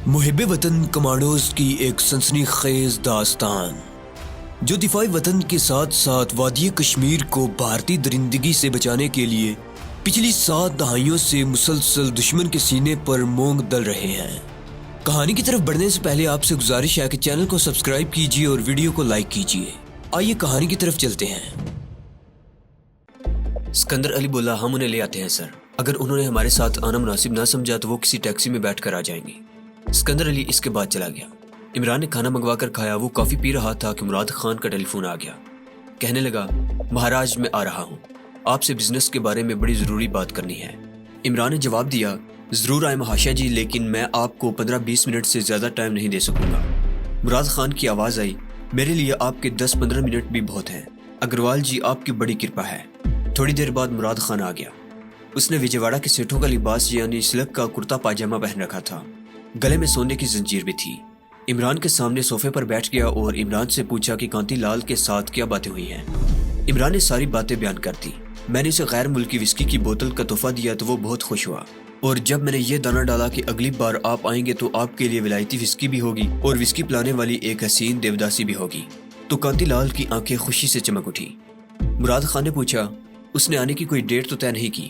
محب وطن کمانڈوز کی ایک سنسنی خیز داستان جو دفاعی وطن کے ساتھ ساتھ وادی کشمیر کو بھارتی درندگی سے بچانے کے لیے پچھلی 7 دہائیوں سے مسلسل دشمن کے سینے پر مونگ دل رہے ہیں۔ کہانی کی طرف بڑھنے سے پہلے آپ سے گزارش ہے کہ چینل کو سبسکرائب کیجیے اور ویڈیو کو لائک کیجیے۔ آئیے کہانی کی طرف چلتے ہیں۔ سکندر علی بولا، ہم انہیں لے آتے ہیں سر۔ اگر انہوں نے ہمارے ساتھ آنا مناسب نہ سمجھا تو وہ کسی ٹیکسی میں بیٹھ کر آ جائیں گے۔ سکندر علی اس کے بعد چلا گیا۔ عمران نے کھانا منگوا کر کھایا۔ وہ کافی پی رہا تھا کہ مراد خان کا ٹیلی فون آ گیا۔ کہنے لگا، مہاراج میں آ رہا ہوں، آپ سے بزنس کے بارے میں بڑی ضروری بات کرنی ہے۔ عمران نے جواب دیا، ضرور آئے مہاشا جی، لیکن میں آپ کو 15-20 منٹ سے زیادہ ٹائم نہیں دے سکوں گا۔ مراد خان کی آواز آئی، میرے لیے آپ کے 10-15 منٹ بھی بہت ہیں۔ اگروال جی، آپ کی بڑی کرپا ہے۔ تھوڑی دیر بعد مراد خان آ گیا۔ اس نے وجےواڑا کے سیٹھوں کا لباس یعنی سلک کا کرتا پاجامہ پہن رکھا تھا۔ گلے میں سونے کی زنجیر بھی تھی۔ عمران کے سامنے صوفے پر بیٹھ گیا اور عمران سے پوچھا کہ کانتی لال کے ساتھ کیا باتیں ہوئی ہیں۔ عمران نے ساری باتیں بیان کر دی۔ میں نے اسے غیر ملکی وسکی کی بوتل کا تحفہ دیا تو وہ بہت خوش ہوا، اور جب میں نے یہ دانہ ڈالا کہ اگلی بار آپ آئیں گے تو آپ کے لیے ولایتی وسکی بھی ہوگی اور وسکی پلانے والی ایک حسین دیوداسی بھی ہوگی، تو کانتی لال کی آنکھیں خوشی سے چمک اٹھی۔ مراد خان نے پوچھا، اس نے آنے کی کوئی ڈیٹ تو طے نہیں کی؟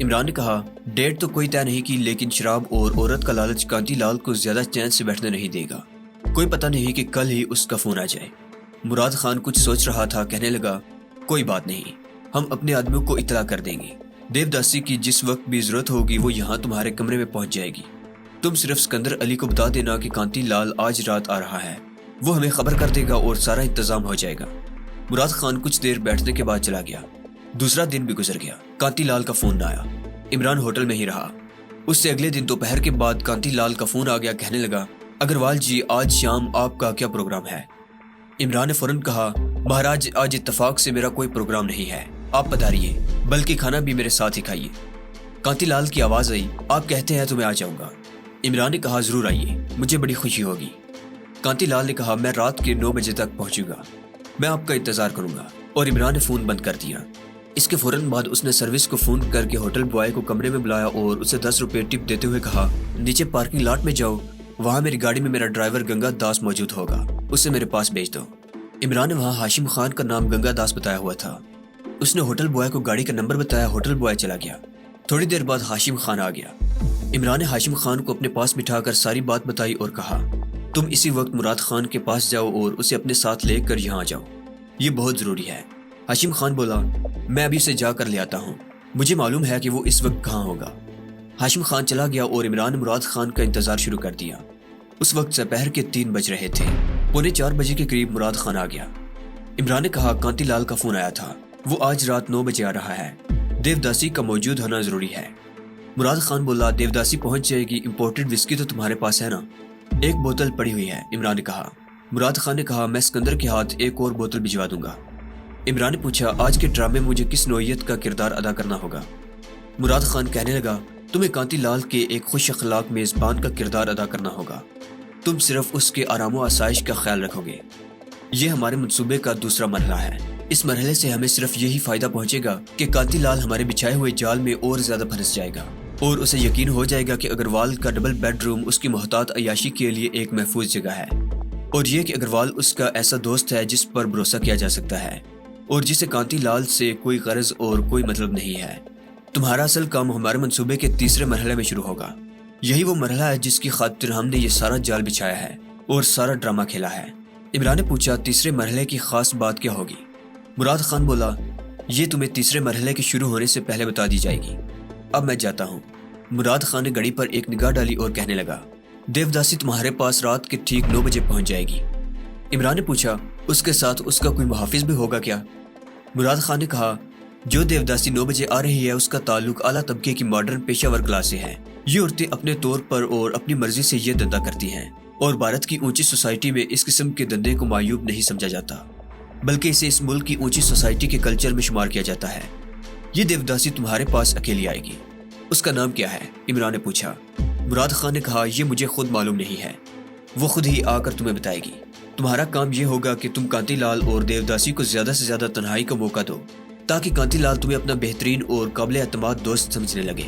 عمران نے کہا، ڈیٹ تو کوئی طے نہیں کی، لیکن شراب اور عورت کا لالچ کانتی لال کو زیادہ چین سے بیٹھنے نہیں دے گا۔ کوئی پتہ نہیں کہ کل ہی اس کا فون آ جائے۔ مراد خان کچھ سوچ رہا تھا، کہنے لگا، کوئی بات نہیں، ہم اپنے آدمیوں کو اطلاع کر دیں گے۔ دیوداسی کی جس وقت بھی ضرورت ہوگی وہ یہاں تمہارے کمرے میں پہنچ جائے گی۔ تم صرف سکندر علی کو بتا دینا کہ کانتی لال آج رات آ رہا ہے، وہ ہمیں خبر کر دے گا اور سارا انتظام ہو جائے گا۔ مراد خان کچھ دیر بیٹھنے کے بعد چلا گیا۔ دوسرا دن بھی گزر گیا، کانتی لال کا فون نہ آیا۔ عمران ہوٹل میں ہی رہا۔ اس سے اگلے دن دوپہر کے بعد کانتی لال کا فون آ گیا۔ کہنے لگا، اگروال جی، آج شام آپ کا کیا پروگرام ہے؟ عمران نے فوراً کہا، مہاراج، آج اتفاق سے میرا کوئی پروگرام نہیں ہے، آپ پدھاریے، بلکہ کھانا بھی میرے ساتھ ہی کھائیے۔ کانتی لال کی آواز آئی، آپ کہتے ہیں تو میں آ جاؤں گا۔ عمران نے کہا، ضرور آئیے، مجھے بڑی خوشی ہوگی۔ کانتی لال نے کہا، میں رات کے 9 بجے تک پہنچوں گا، میں آپ کا انتظار کروں گا، اور عمران نے فون بند کر دیا۔ اس کے فوراً بعد اس نے سروس کو فون کر کے ہوٹل بوائے کو کمرے میں بلایا اور اسے 10 روپے ٹپ دیتے ہوئے کہا، نیچے پارکنگ لاٹ میں جاؤ، وہاں میری گاڑی میں میرا ڈرائیور گنگا داس موجود ہوگا، اسے میرے پاس بھیج دو۔ عمران نے وہاں ہاشم خان کا نام گنگا داس بتایا ہوا تھا۔ اس نے ہوٹل بوائے کو گاڑی کا نمبر بتایا، ہوٹل بوائے چلا گیا۔ تھوڑی دیر بعد ہاشم خان آ گیا۔ عمران نے ہاشم خان کو اپنے پاس بٹھا کر ساری بات بتائی اور کہا، تم اسی وقت مراد خان کے پاس جاؤ اور اسے اپنے ساتھ لے کر یہاں جاؤ، یہ بہت ضروری ہے۔ ہاشم خان بولا، میں ابھی اسے جا کر لے آتا ہوں، مجھے معلوم ہے کہ وہ اس وقت کہاں ہوگا۔ ہاشم خان چلا گیا اور عمران نے مراد خان کا انتظار شروع کر دیا۔ اس وقت دوپہر کے 3 بج رہے تھے۔ 3:45 بجے کے قریب مراد خان آ گیا۔ عمران نے کہا، کانتی لال کا فون آیا تھا، وہ آج رات 9 بجے آ رہا ہے، دیوداسی کا موجود ہونا ضروری ہے۔ مراد خان بولا، دیوداسی پہنچ جائے گی، امپورٹڈ وسکی تو تمہارے پاس ہے نا؟ ایک بوتل پڑی ہوئی ہے، عمران نے کہا۔ مراد خان نے کہا، میں سکندر کے ہاتھ ایک اور بوتل بھجوا دوں گا۔ عمران نے پوچھا، آج کے ڈرامے میں مجھے کس نوعیت کا کردار ادا کرنا ہوگا؟ مراد خان کہنے لگا، تمہیں کانتی لال کے ایک خوش اخلاق میزبان کا کردار ادا کرنا ہوگا، تم صرف اس کے آرام و آسائش کا خیال رکھو گے۔ یہ ہمارے منصوبے کا دوسرا مرحلہ ہے۔ اس مرحلے سے ہمیں صرف یہی فائدہ پہنچے گا کہ کانتی لال ہمارے بچھائے ہوئے جال میں اور زیادہ پھنس جائے گا، اور اسے یقین ہو جائے گا کہ اگروال کا ڈبل بیڈ روم اس کی محتاط عیاشی کے لیے ایک محفوظ جگہ ہے، اور یہ کہ اگروال اس کا ایسا دوست ہے جس پر بھروسہ کیا جا سکتا ہے، اور جسے کانتی لال سے کوئی غرض اور کوئی مطلب نہیں ہے۔ تمہارا اصل کام ہمارے منصوبے کے تیسرے مرحلے میں شروع ہوگا۔ یہی وہ مرحلہ ہے جس کی خاطر ہم نے یہ سارا جال بچھایا ہے اور سارا ڈرامہ کھیلا ہے۔ عمران نے پوچھا، تیسرے مرحلے کی خاص بات کیا ہوگی؟ مراد خان بولا، یہ تمہیں تیسرے مرحلے کے شروع ہونے سے پہلے بتا دی جائے گی۔ اب میں جاتا ہوں۔ مراد خان نے گھڑی پر ایک نگاہ ڈالی اور کہنے لگا، دیوداسی تمہارے پاس رات کے ٹھیک 9 بجے پہنچ جائے گی۔ عمران نے پوچھا، اس کے ساتھ اس کا کوئی محافظ بھی ہوگا کیا؟ مراد خان نے کہا، جو دیوداسی 9 بجے آ رہی ہے اس کا تعلق اعلیٰ طبقے کی ماڈرن پیشہ ور کلاس سے ہے۔ یہ عورتیں اپنے طور پر اور اپنی مرضی سے یہ دھندا کرتی ہیں، اور بھارت کی اونچی سوسائٹی میں اس قسم کے دھندے کو معیوب نہیں سمجھا جاتا، بلکہ اسے اس ملک کی اونچی سوسائٹی کے کلچر میں شمار کیا جاتا ہے۔ یہ دیوداسی تمہارے پاس اکیلی آئے گی۔ اس کا نام کیا ہے؟ عمران نے پوچھا۔ مراد خان نے کہا، یہ مجھے خود معلوم نہیں ہے، وہ خود ہی آ کر تمہیں بتائے گی۔ تمہارا کام یہ ہوگا کہ تم کانتی لال اور دیوداسی کو زیادہ سے زیادہ تنہائی کا موقع دو، تاکہ کانتی لال تمہیں اپنا بہترین اور قابل اعتماد دوست سمجھنے لگے۔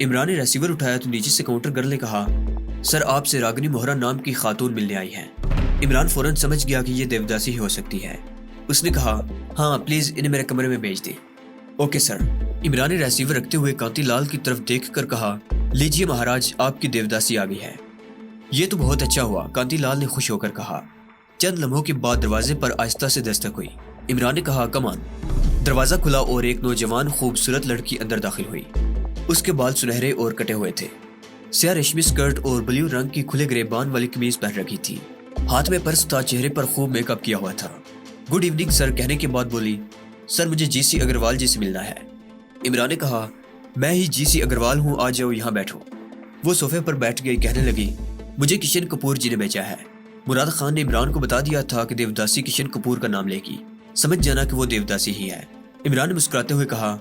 عمران نے ریسیور اٹھایا تو نیچے سے کاؤنٹر گرل نے کہا سر آپ سے راگنی مہرا نام کی خاتون ملنے آئی ہیں۔ عمران فوراً سمجھ گیا کہ یہ دیوداسی ہی ہو سکتی ہے۔ اس نے کہا ہاں پلیز انہیں میرے کمرے میں بھیج دیں۔ Okay sir. عمران نے ریسیور رکھتے ہوئے کانتی لال کی طرف دیکھ کر کہا لیجیے مہاراج آپ کی دیوداسی آ گئی ہے۔ یہ تو بہت اچھا ہوا، کانتی لال نے خوش ہو کر کہا۔ چند لمحوں کے بعد دروازے پر آہستہ سے دستک ہوئی۔ عمران نے کہا کم آن۔ دروازہ کھلا اور ایک نوجوان خوبصورت لڑکی اندر داخل ہوئی۔ اس کے بال سنہرے اور کٹے ہوئے تھے، سیاہ ریشمی سکرٹ اور بلیو رنگ کی کھلے گریبان والی قمیض پہن رکھی تھی، ہاتھ میں پرس تھا، چہرے پر خوب میک اپ کیا ہوا تھا۔ گڈ ایوننگ سر کہنے کے بعد بولی سر مجھے جی سی اگروال جی سے ملنا ہے۔ عمران نے کہا میں ہی جی سی اگروال ہوں، آ جاؤ یہاں بیٹھو۔ وہ صوفے پر بیٹھ گئی، کہنے لگی مجھے کشن کپور جی نے بھیجا ہے۔ مراد خان نے عمران کو بتا دیا تھا کہ دیوداسی کشن کپور کا نام لے گی، سمجھ جانا کہ وہ دیوداسی ہی ہے۔ عمران نے مسکراتے ہوئے کہا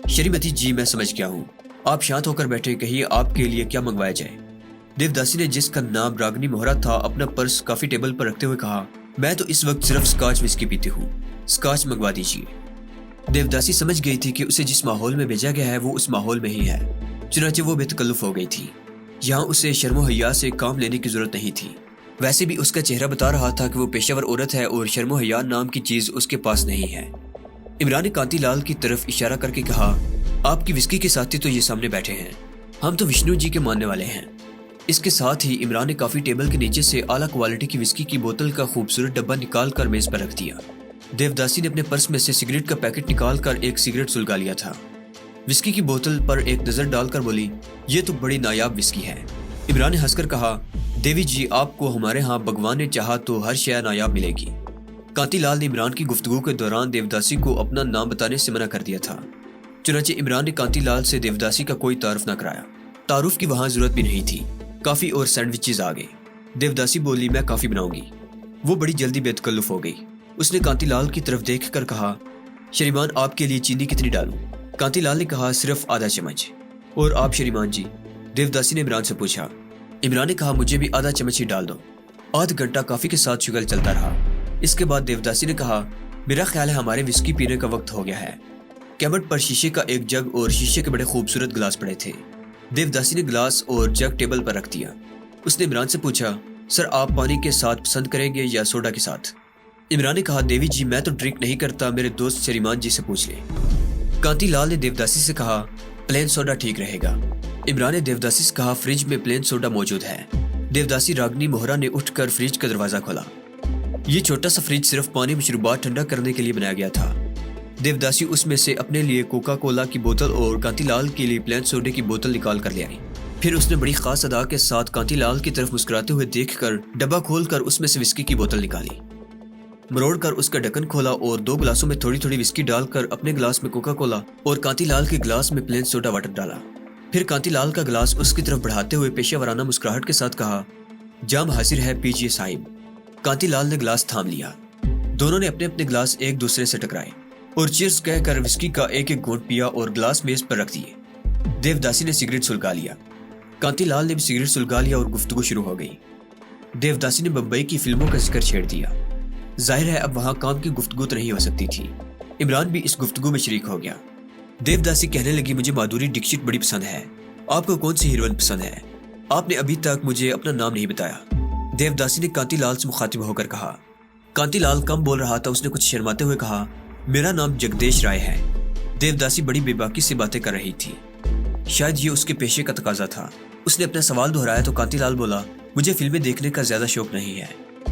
شریمتی جی میں سمجھ گیا ہوں، آپ شانت ہو کر بیٹھے، کہیے آپ کے لیے کیا منگوایا جائے۔ دیوداسی نے جس کا نام راگنی مہرا تھا اپنا پرس کافی ٹیبل پر رکھتے ہوئے کہا میں تو اس وقت صرف سکاچ وسکی پیتی ہوں، سکاچ منگوا دیجیے۔ دیوداسی سمجھ گئی تھی کہ اسے جس ماحول میں بھیجا گیا ہے وہ اس ماحول میں ہی ہے، چنانچہ وہ بے تکلف ہو گئی تھی۔ یہاں اسے شرم و حیا سے کام لینے کی ضرورت نہیں تھی، ویسے بھی اس کا چہرہ بتا رہا تھا کہ وہ پیشہ ور عورت ہے اور شرم و حیا نام کی چیز اس کے پاس نہیں ہے۔ عمران نے کانتی لال کی طرف اشارہ کر کے کہا آپ کی وسکی کے ساتھی تو یہ سامنے بیٹھے ہیں، ہم تو وشنو جی کے ماننے والے ہیں۔ اس کے ساتھ ہی عمران نے کافی ٹیبل کے نیچے سے اعلیٰ کوالٹی کی وسکی کی بوتل کا خوبصورت ڈبہ نکال کر میز پر رکھ دیا۔ دیوداسی نے اپنے پرس میں سے سگریٹ کا پیکٹ نکال کر ایک سگریٹ سلگا لیا تھا۔ وسکی کی بوتل پر ایک نظر ڈال کر بولی یہ تو بڑی نایاب وسکی ہے۔ عمران نے ہنس کر کہا دیوی جی آپ کو ہمارے ہاں بھگوان نے چاہا تو ہر شے نایاب ملے گی۔ کانتی لال نے عمران کی گفتگو کے دوران دیوداسی کو اپنا نام بتانے سے منع کر دیا تھا، چنانچہ عمران نے کانتی لال سے دیوداسی کا کوئی تعارف نہ کرایا۔ تعارف کی وہاں ضرورت بھی نہیں تھی، کافی اور سینڈوچز آ گئے۔ دیوداسی بولی میں کافی بناؤں گی۔ وہ بڑی جلدی بے تکلف ہو گئی۔ اس نے کانتی لال کی طرف دیکھ کر کہا شریمان آپ کے لیے چینی کتنی ڈالوں؟ کانتی لال نے کہا صرف آدھا چمچ۔ اور آپ شریمان جی؟ دیوداسی نے عمران سے پوچھا۔ عمران نے کہا مجھے بھی آدھا چمچ ہی ڈال دو۔ آدھ گھنٹہ کافی کے ساتھ شغل چلتا رہا۔ اس کے بعد دیوداسی نے کہا میرا خیال ہے ہمارے وسکی پینے کا وقت ہو گیا ہے۔ کیبٹ پر شیشے کا ایک جگ اور شیشے کے بڑے خوبصورت گلاس پڑے تھے۔ دیوداسی نے گلاس اور جگ ٹیبل پر رکھ دیا۔ اس نے عمران سے پوچھا سر آپ پانی کے ساتھ پسند کریں گے یا سوڈا کے ساتھ؟ عمران نے کہا دیوی جی میں تو ڈرنک نہیں کرتا، میرے دوست شریمان جی سے پوچھ لیں۔ کانتی لال نے دیوداسی سے کہا پلین سوڈا ٹھیک رہے گا۔ عمران نے دیوداسی سے کہا فریج میں پلین سوڈا موجود ہے۔ دیوداسی راگنی مہرا نے اٹھ کر فریج کا دروازہ کھولا۔ یہ چھوٹا سا فریج صرف پانی مشروبات ٹھنڈا کرنے کے لیے بنایا گیا تھا۔ دیوداسی اس میں سے اپنے لیے کوکا کولا کی بوتل اور کانتی لال کے لیے پلین سوڈے کی بوتل نکال کر لے آئی۔ پھر اس نے بڑی خاص ادا کے ساتھ کانتی لال کی طرف مسکراتے ہوئے دیکھ کر ڈبہ کھول کر اس میں سے وسکی کی بوتل نکالی، مروڑ کر اس کا ڈھکن کھولا اور دو گلاسوں میں تھوڑی تھوڑی وسکی ڈال کر اپنے گلاس میں کوکا کولا اور کانتی لال کے گلاس میں پلین سوڈا واٹر ڈالا۔ پھر کانتی لال کا گلاس اس کی طرف بڑھاتے ہوئے پیشہ ورانہ مسکراہٹ کے ساتھ کہا جام حاضر ہے پیجیے صاحب۔ کانتی لال نے گلاس تھام لیا۔ دونوں نے اپنے اپنے گلاس ایک دوسرے سے ٹکرائے اور چیئرز کہہ کر وسکی کا ایک ایک گھونٹ پیا اور گلاس میز پر رکھ دیے۔ دیوداسی نے سگریٹ سلگا لیا، کانتی لال نے بھی سگریٹ سلگا لیا اور گفتگو شروع ہو گئی۔ دیوداسی نے بمبئی کی فلموں کا ذکر چھیڑ دیا۔ ظاہر ہے اب وہاں کام کی گفتگو تو نہیں ہو سکتی تھی۔ عمران بھی اس گفتگو میں شریک ہو گیا۔ دیوداسی کہنے لگی مجھے مادھوری ڈکشت بڑی پسند ہے، آپ کو کون سی ہیروئن پسند ہے؟ آپ نے ابھی تک مجھے اپنا نام نہیں بتایا۔ دیوداسی نے کانتی لال سے مخاطب ہو کر کہا۔ کانتی لال کم بول رہا تھا، اس نے کچھ شرماتے ہوئے کہا میرا نام جگدیش رائے ہے۔ دیوداسی بڑی بے باکی سے باتیں کر رہی تھی، شاید یہ اس کے پیشے کا تقاضا تھا۔ اس نے اپنا سوال دہرایا تو کانتی لال بولا مجھے فلمیں دیکھنے کا زیادہ شوق نہیں ہے،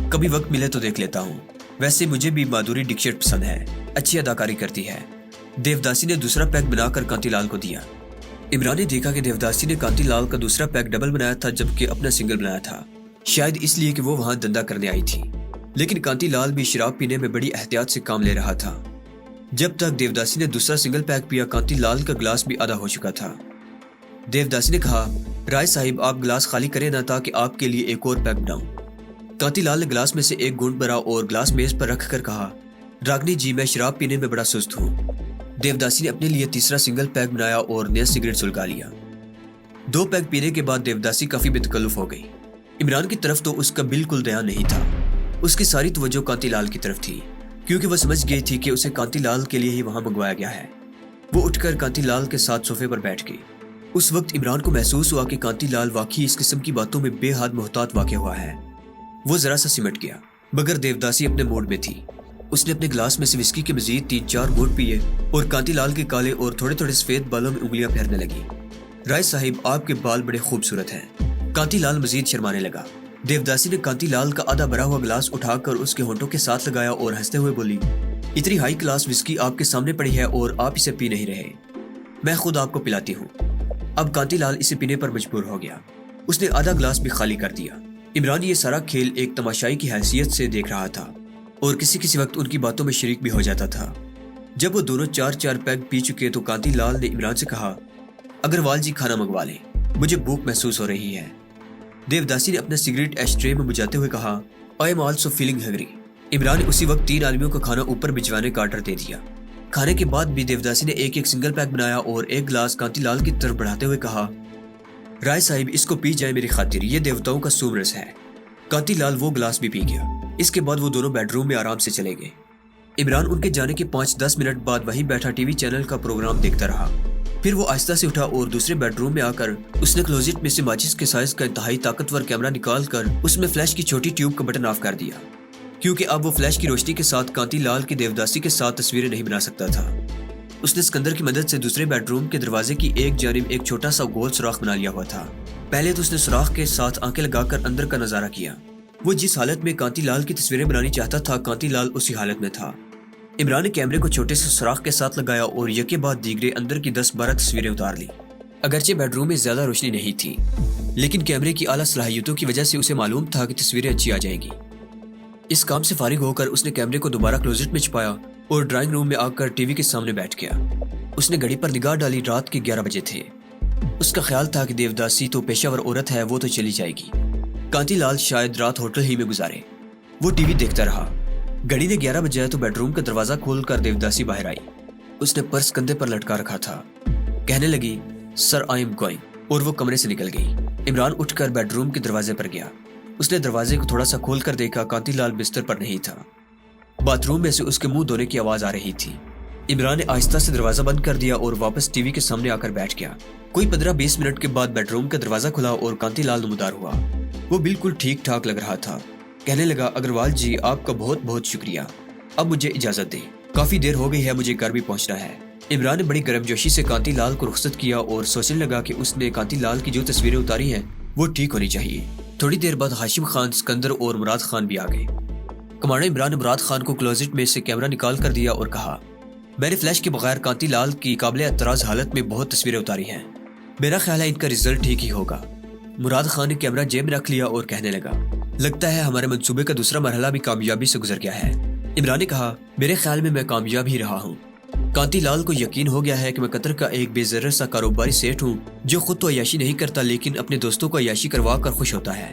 کبھی وقت ملے تو دیکھ لیتا ہوں، ویسے مجھے بھی مادھوری ڈکشت پسند ہے، اچھی اداکاری کرتی ہے۔ دیوداسی نے دوسرا پیک بنا کر کانتی لال کو دیا۔ عمران نے دیکھا کہ دیوداسی نے کانتی لال کا دوسرا پیک ڈبل بنایا تھا جبکہ اپنا سنگل بنایا تھا، شاید اس لیے کہ وہ وہاں دندہ کرنے آئی تھی، لیکن کانتی لال بھی شراب پینے میں بڑی احتیاط سے کام لے رہا تھا۔ جب تک دیوداسی نے دوسرا سنگل پیک پیا کانتی لال کا گلاس بھی آدھا ہو چکا تھا۔ دیوداسی نے کہا رائے صاحب آپ گلاس خالی کریں نہ تاکہ آپ کے لیے ایک اور پیک بناؤں۔ کانتی لال نے گلاس میں سے ایک گھونٹ بھرا اور گلاس میز پر رکھ کر کہا راگنی جی میں شراب پینے میں بڑا سست ہوں۔ دیوداسی نے اپنے لیے تیسرا سنگل پیک بنایا اور نیا سگریٹ سلگا لیا۔ دو پیک پینے کے بعد دیوداسی کافی بے تکلف ہو گئی۔ عمران کی طرف تو اس کا بالکل دھیان نہیں تھا، اس کی ساری توجہ کانتی لال کی طرف تھی، کیونکہ وہ سمجھ گئی تھی کہ اسے کانتی لال کے لیے ہی وہاں منگوایا گیا ہے۔ وہ اٹھ کر کانتی لال کے ساتھ صوفے پر بیٹھ گئی۔ اس وقت عمران کو محسوس ہوا کہ کانتی لال واقعی اس قسم کی باتوں میں بے حد محتاط واقع ہوا ہے۔ وہ ذرا سا سمٹ گیا، مگر دیوداسی اپنے موڈ میں تھی۔ اس نے اپنے گلاس میں سے وسکی کے مزید 3-4 گھونٹ پیے اور کانتی لال کے کالے اور تھوڑے تھوڑے سفید بالوں میں انگلیاں پھیرنے لگی۔ رائے صاحب، آپ کے بال بڑے خوبصورت ہیں۔ کانتی لال مزید شرمانے لگا۔ دیوداسی نے کانتی لال کا آدھا بھرا ہوا گلاس اٹھا کر اس کے ہونٹوں کے ساتھ لگایا اور ہنستے ہوئے بولی، اتنی ہائی کلاس وسکی آپ کے سامنے پڑی ہے اور آپ اسے پی نہیں رہے، میں خود آپ کو پلاتی ہوں۔ اب کانتی لال اسے پینے پر مجبور ہو گیا۔ اس نے آدھا گلاس بھی خالی کر دیا۔ عمران یہ سارا کھیل ایک تماشائی کی حیثیت سے دیکھ رہا تھا اور کسی وقت ان کی باتوں میں شریک بھی ہو جاتا تھا۔ جب وہ دونوں 4 پیگ پی چکے تو کانتی لال نے عمران سے کہا، اگروال جی کھانا منگوا لیں، مجھے بھوک محسوس ہو رہی ہے۔ دیوداسی نے اپنا سگریٹ ایش ٹرے میں بجھاتے ہوئے کہا، I am also feeling hungry. Imran نے اسی وقت 3 آدمیوں کا کھانا اوپر بھجوانے کا آرڈر دے دیا۔ کھانے کے بعد بھی دیوداسی نے ایک سنگل پیک بنایا اور ایک گلاس کانتی لال کی طرف بڑھاتے ہوئے کہا، رائے صاحب اس کو پی جائے میری خاطر، یہ دیوتاؤں کا سومرس ہے۔ کانتی لال وہ گلاس بھی پی گیا۔ اس کے بعد وہ دونوں بیڈ روم میں آرام سے چلے گئے۔ عمران ان کے جانے کے 5-10 منٹ بعد وہیں بیٹھا ٹی وی چینل کا پروگرام دیکھتا رہا۔ پھر وہ آہستہ سے اٹھا اور دوسرے بیڈ روم میں آ کر اس نے کلوزٹ میں سے ماچس کے سائز کا انتہائی طاقتور کیمرہ نکال کر اس میں فلیش کی چھوٹی ٹیوب کا بٹن آف کر دیا، کیونکہ اب وہ فلیش کی روشنی کے ساتھ کانتی لال کی دیوداسی کے ساتھ تصویریں نہیں بنا سکتا تھا۔ اس نے سکندر کی مدد سے دوسرے بیڈ روم کے دروازے کی ایک جانب ایک چھوٹا سا گول سوراخ بنا لیا ہوا تھا۔ پہلے تو اس نے سوراخ کے ساتھ آنکھیں لگا کر اندر کا نظارہ کیا۔ وہ جس حالت میں کانتی لال کی تصویریں بنانی چاہتا تھا، کانتی لال اسی حالت میں تھا۔ عمران نے کیمرے کو چھوٹے سے سوراخ کے ساتھ لگایا اور یکے بعد دیگرے اندر کی 10-12 تصویریں اتار لی۔ اگرچہ بیڈ روم میں زیادہ روشنی نہیں تھی، لیکن کیمرے کی اعلیٰ صلاحیتوں کی وجہ سے اسے معلوم تھا کہ تصویریں اچھی آ جائیں گی۔ اس کام سے فارغ ہو کر اس نے کیمرے کو دوبارہ کلوزٹ میں چھپایا اور ڈرائنگ روم میں آ کر ٹی وی کے سامنے بیٹھ گیا۔ اس نے گھڑی پر نگاہ ڈالی، رات کے 11 بجے تھے۔ اس کا خیال تھا کہ دیوداسی تو پیشہ ور عورت ہے، وہ تو چلی جائے گی، کانتی لال شاید رات ہوٹل ہی میں گزارے۔ وہ ٹی وی دیکھتا رہا۔ گھڑی نے 11 بجے تو بیڈ روم کا دروازہ کھول کر دیوداسی باہر آئی۔ اس نے پرس کندھے پر لٹکا رکھا تھا۔ کہنے لگی، سر آئی ایم گوئنگ، اور وہ کمرے سے نکل گئی۔ عمران اٹھ کر بیڈ روم کے دروازے پر گیا۔ اس نے دروازے کو تھوڑا سا کھول کر دیکھا، کانتی لال بستر پر نہیں تھا۔ باتھ روم میں سے اس کے منہ دھونے کی آواز آ رہی تھی۔ عمران نے آہستہ سے دروازہ بند کر دیا اور واپس ٹی وی کے سامنے آ کر بیٹھ گیا۔ کوئی 15-20 منٹ کے بعد بیڈ روم کا دروازہ کھلا اور کانتی لال نمودار ہوا۔ وہ بالکل ٹھیک ٹھاک لگ رہا تھا۔ کہنے لگا، اگروال جی آپ کا بہت بہت شکریہ، اب مجھے اجازت دیں، کافی دیر ہو گئی ہے، مجھے گھر بھی پہنچنا ہے۔ عمران نے بڑی گرم جوشی سے کانتی لال کو رخصت کیا اور سوچنے لگا کہ اس نے کانتی لال کی جو تصویریں اتاری ہیں وہ ٹھیک ہونی چاہیے۔ تھوڑی دیر بعد ہاشم خان، سکندر اور مراد خان بھی آ گئے۔ کمانڈر عمران نے مراد خان کو کلوزٹ میں سے کیمرہ نکال کر دیا اور کہا، میں نے فلیش کے بغیر کانتی لال کی قابل اعتراض حالت میں بہت تصویریں اتاری ہیں، میرا خیال ہے ان کا رزلٹ ٹھیک ہی ہوگا۔ مراد خان نے کیمرہ جیب میں رکھ لیا اور کہنے لگا، لگتا ہے ہمارے منصوبے کا دوسرا مرحلہ بھی کامیابی سے گزر گیا ہے۔ عمران نے کہا، میرے خیال میں کامیاب ہی رہا ہوں۔ کانتی لال کو یقین ہو گیا ہے کہ میں قطر کا ایک بے ضرر سا کاروباری سیٹ ہوں جو خود تو عیاشی نہیں کرتا لیکن اپنے دوستوں کو عیاشی کروا کر خوش ہوتا ہے۔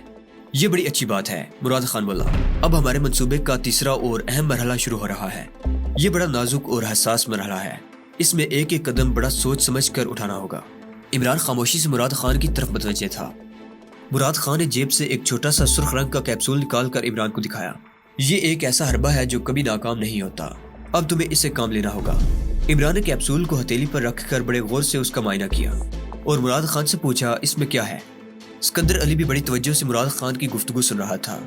یہ بڑی اچھی بات ہے، مراد خان بولا۔ اب ہمارے منصوبے کا تیسرا اور اہم مرحلہ شروع ہو رہا ہے۔ یہ بڑا نازک اور حساس مرحلہ ہے، اس میں ایک ایک قدم بڑا سوچ سمجھ کر اٹھانا ہوگا۔ عمران خاموشی سے مراد خان کی طرف متوجہ تھا۔ مراد خان نے جیب سے ایک چھوٹا سا سرخ رنگ کا کیپسول نکال کر عمران کو دکھایا۔ یہ ایک ایسا حربہ ہے جو کبھی ناکام نہیں ہوتا، اب تمہیں اسے کام لینا ہوگا۔ عمران نے کیپسول کو ہتھیلی پر رکھ کر بڑے غور سے اس کا معائنہ کیا اور مراد خان سے پوچھا، اس میں کیا ہے؟ سکندر علی بھی بڑی توجہ سے مراد خان کی گفتگو سن رہا تھا۔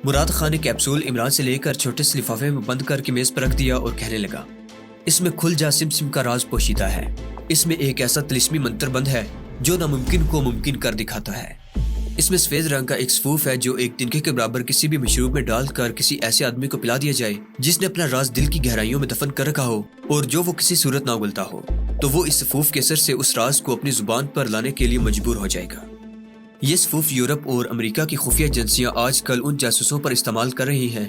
مراد خان نے کیپسول عمران سے لے کر چھوٹے سے لفافے میں بند کر کے میز پر رکھ دیا اور کہنے لگا، اس میں کھل جا سم کا راز پوشیدہ ہے، اس میں ایک ایسا طلسمی منتر بند ہے جو ناممکن کو ممکن کر دکھاتا ہے۔ اس میں سفید رنگ کا ایک سفوف ہے جو ایک تنکے کے برابر کسی بھی مشروب میں ڈال کر کسی ایسے آدمی کو پلا دیا جائے جس نے اپنا راز دل کی گہرائیوں میں دفن کر رکھا ہو اور جو وہ کسی صورت نہ اگلتا ہو، تو وہ اس سفوف کے اثر سے اس راز کو اپنی زبان پر لانے کے لیے مجبور ہو جائے گا۔ یہ سفوف یورپ اور امریکہ کی خفیہ ایجنسیاں آج کل ان جاسوسوں پر استعمال کر رہی ہیں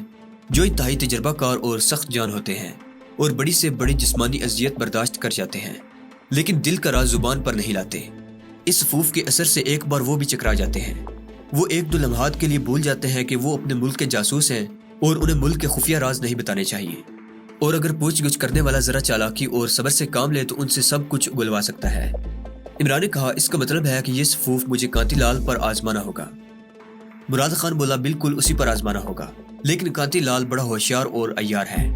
جو انتہائی تجربہ کار اور سخت جان ہوتے ہیں اور بڑی سے بڑی جسمانی اذیت برداشت کر جاتے ہیں، لیکن دل کا راز زبان پر نہیں لاتے۔ اس سفوف کے اثر سے ایک بار وہ بھی چکرا جاتے ہیں، وہ ایک دو لمحات کے لیے بھول جاتے ہیں کہ وہ اپنے ملک کے جاسوس ہیں اور انہیں ملک کے خفیہ راز نہیں بتانے چاہیے، اور اگر پوچھ گچھ کرنے والا ذرا چالاکی اور صبر سے کام لے تو ان سے سب کچھ اگلوا سکتا ہے۔ عمران نے کہا، اس کا مطلب ہے کہ یہ سفوف مجھے کانتی لال پر آزمانا ہوگا۔ مراد خان بولا، بالکل اسی پر آزمانا ہوگا، لیکن کانتی لال بڑا ہوشیار اور عیار ہے،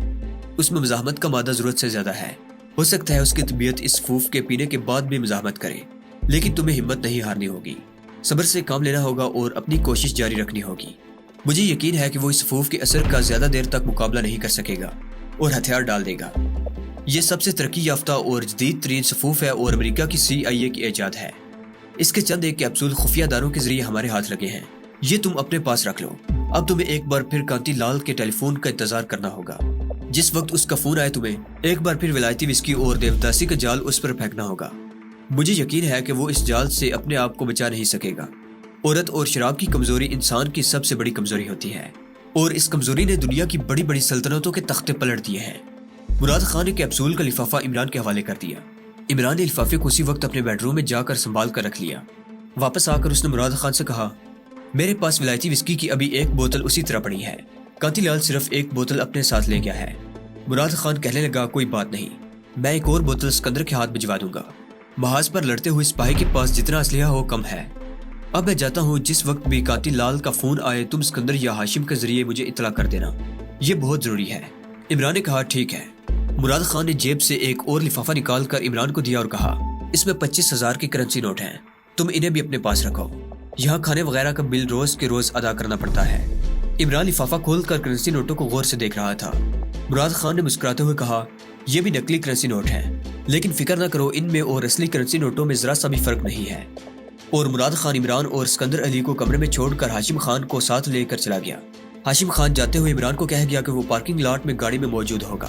اس میں مزاحمت کا مادہ ضرورت سے زیادہ ہے، ہو سکتا ہے اس کی طبیعت اس سفوف کے پینے کے بعد بھی مزاحمت کرے۔ لیکن تمہیں ہمت نہیں ہارنی ہوگی، صبر سے کام لینا ہوگا اور اپنی کوشش جاری رکھنی ہوگی۔ مجھے یقین ہے کہ وہ اس صفوف کے اثر کا زیادہ دیر تک مقابلہ نہیں کر سکے گا اور ہتھیار ڈال دے گا۔ یہ سب سے ترقی یافتہ اور جدید ترین صفوف ہے اور امریکہ کی CIA کی ایجاد ہے۔ اس کے چند ایک کیپسول خفیہ اداروں کے ذریعے ہمارے ہاتھ لگے ہیں۔ یہ تم اپنے پاس رکھ لو۔ اب تمہیں ایک بار پھر کانتی لال کے ٹیلی فون کا انتظار کرنا ہوگا۔ جس وقت اس کا فون آئے تمہیں ایک بار پھر ولایتی وسکی اور دیوداسی کا جال اس پر پھینکنا ہوگا۔ مجھے یقین ہے کہ وہ اس جال سے اپنے آپ کو بچا نہیں سکے گا۔ عورت اور شراب کی کمزوری انسان کی سب سے بڑی کمزوری ہوتی ہے، اور اس کمزوری نے دنیا کی بڑی بڑی سلطنتوں کے تختے پلٹ دیے ہیں۔ مراد خان نے کیپسول کا لفافہ عمران کے حوالے کر دیا۔ عمران نے لفافے کو اسی وقت اپنے بیڈ روم میں جا کر سنبھال کر رکھ لیا۔ واپس آ کر اس نے مراد خان سے کہا، میرے پاس ولایتی وسکی کی ابھی ایک بوتل اسی طرح پڑی ہے، کانتی لال صرف ایک بوتل اپنے ساتھ لے گیا ہے۔ مراد خان کہنے لگا، کوئی بات نہیں، میں ایک اور بوتل سکندر کے ہاتھ بھجوا دوں گا۔ محاذ پر لڑتے ہوئے سپاہی کے پاس جتنا اسلحہ ہو کم ہے۔ اب میں جاتا ہوں، جس وقت بھی کانتی لال کا فون آئے تم سکندر یا ہاشم کے ذریعے مجھے اطلاع کر دینا، یہ بہت ضروری ہے۔ عمران نے کہا، ٹھیک ہے۔ مراد خان نے جیب سے ایک اور لفافہ نکال کر عمران کو دیا اور کہا، اس میں 25,000 کے کرنسی نوٹ ہیں، تم انہیں بھی اپنے پاس رکھو، یہاں کھانے وغیرہ کا بل روز کے روز ادا کرنا پڑتا ہے۔ عمران لفافہ کھول کر کرنسی نوٹوں کو غور سے دیکھ رہا تھا۔ مراد خان نے مسکراتے ہوئے کہا، یہ بھی نقلی کرنسی نوٹ ہیں، لیکن فکر نہ کرو، ان میں اور اصلی کرنسی نوٹوں میں ذرا سا بھی فرق نہیں ہے۔ اور مراد خان عمران اور سکندر علی کو کمرے میں چھوڑ کر ہاشم خان کو ساتھ لے کر چلا گیا۔ ہاشم خان جاتے ہوئے عمران کو کہہ گیا کہ وہ پارکنگ لاٹ میں گاڑی میں موجود ہوگا۔